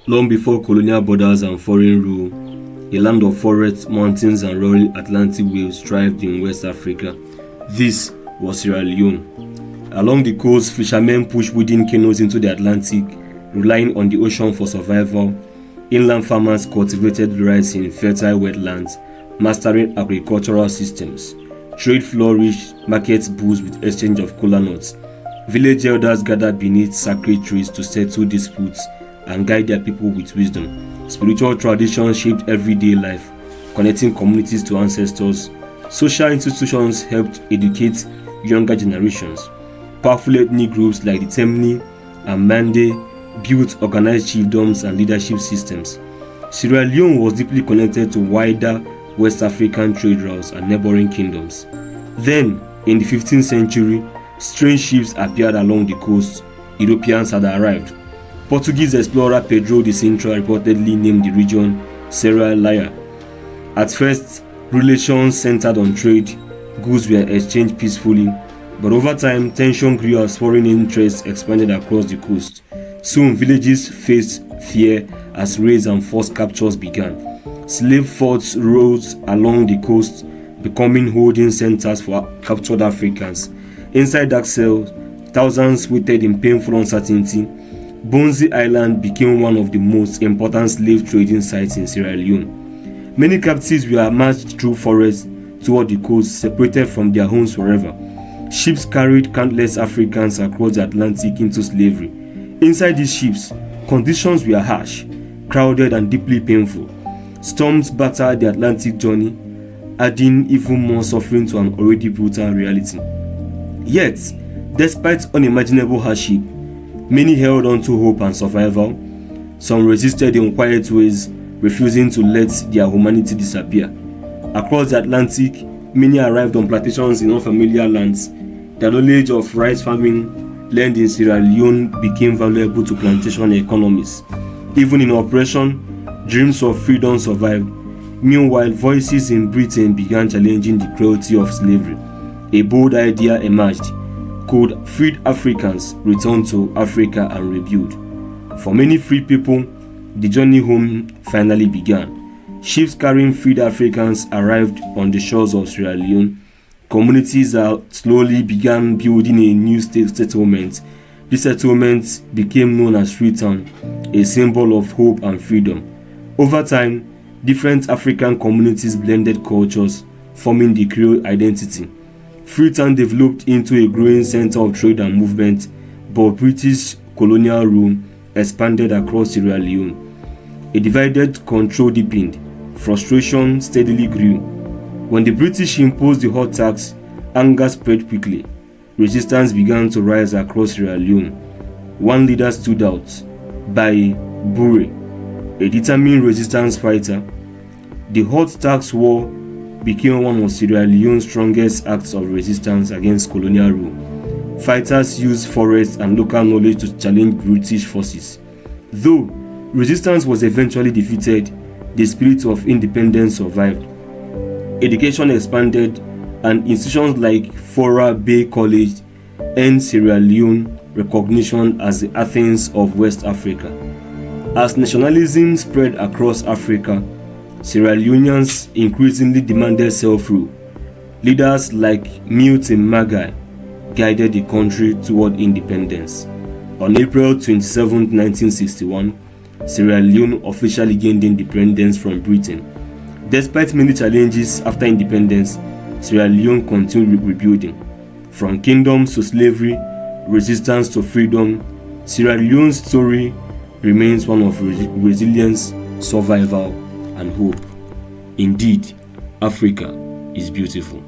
Long before colonial borders and foreign rule, a land of forests, mountains, and roaring Atlantic waves thrived in West Africa. This was Sierra Leone. Along the coast, fishermen pushed wooden canoes into the Atlantic, relying on the ocean for survival. Inland farmers cultivated rice in fertile wetlands, mastering agricultural systems. Trade flourished, markets boozed with exchange of kola nuts. Village elders gathered beneath sacred trees to settle disputes and guide their people with wisdom. Spiritual traditions shaped everyday life, connecting communities to ancestors. Social institutions helped educate younger generations. Powerful ethnic groups like the Temni and Mande built organized chiefdoms and leadership systems. Sierra Leone was deeply connected to wider West African trade routes and neighboring kingdoms. Then, in the 15th century, strange ships appeared along the coast. Europeans had arrived. Portuguese explorer Pedro de Sintra reportedly named the region Sierra Leone. At first, relations centered on trade, goods were exchanged peacefully, but over time, tension grew as foreign interests expanded across the coast. Soon, villages faced fear as raids and forced captures began. Slave forts rose along the coast, becoming holding centers for captured Africans. Inside dark cells, thousands waited in painful uncertainty. Bunce Island became one of the most important slave trading sites in Sierra Leone. Many captives were marched through forests toward the coast, separated from their homes forever. Ships carried countless Africans across the Atlantic into slavery. Inside these ships, conditions were harsh, crowded, and deeply painful. Storms battered the Atlantic journey, adding even more suffering to an already brutal reality. Yet, despite unimaginable hardship, many held on to hope and survival. Some resisted in quiet ways, refusing to let their humanity disappear. Across the Atlantic, many arrived on plantations in unfamiliar lands. Their knowledge of rice farming learned in Sierra Leone became valuable to plantation economies. Even in oppression, dreams of freedom survived. Meanwhile, voices in Britain began challenging the cruelty of slavery. A bold idea emerged. Could freed Africans return to Africa and rebuild? For many freed people, the journey home finally began. Ships carrying freed Africans arrived on the shores of Sierra Leone. Communities slowly began building a new state settlement. This settlement became known as Freetown, a symbol of hope and freedom. Over time, different African communities blended cultures, forming the Creole identity. Freetown developed into a growing center of trade and movement, but British colonial rule expanded across Sierra Leone. A divided control deepened. Frustration steadily grew. When the British imposed the hot tax, anger spread quickly. Resistance began to rise across Sierra Leone. One leader stood out, Bai Bureh, a determined resistance fighter. The hot tax war became one of Sierra Leone's strongest acts of resistance against colonial rule. Fighters used forests and local knowledge to challenge British forces. Though resistance was eventually defeated, the spirit of independence survived. Education expanded, and institutions like Fora Bay College earned Sierra Leone recognition as the Athens of West Africa. As nationalism spread across Africa, Sierra Leoneans increasingly demanded self-rule. Leaders like Milton Magai guided the country toward independence. On April 27, 1961, Sierra Leone officially gained independence from Britain. Despite many challenges after independence, Sierra Leone continued rebuilding. From kingdoms to slavery, resistance to freedom, Sierra Leone's story remains one of resilience, survival, and hope. Indeed, Africa is beautiful.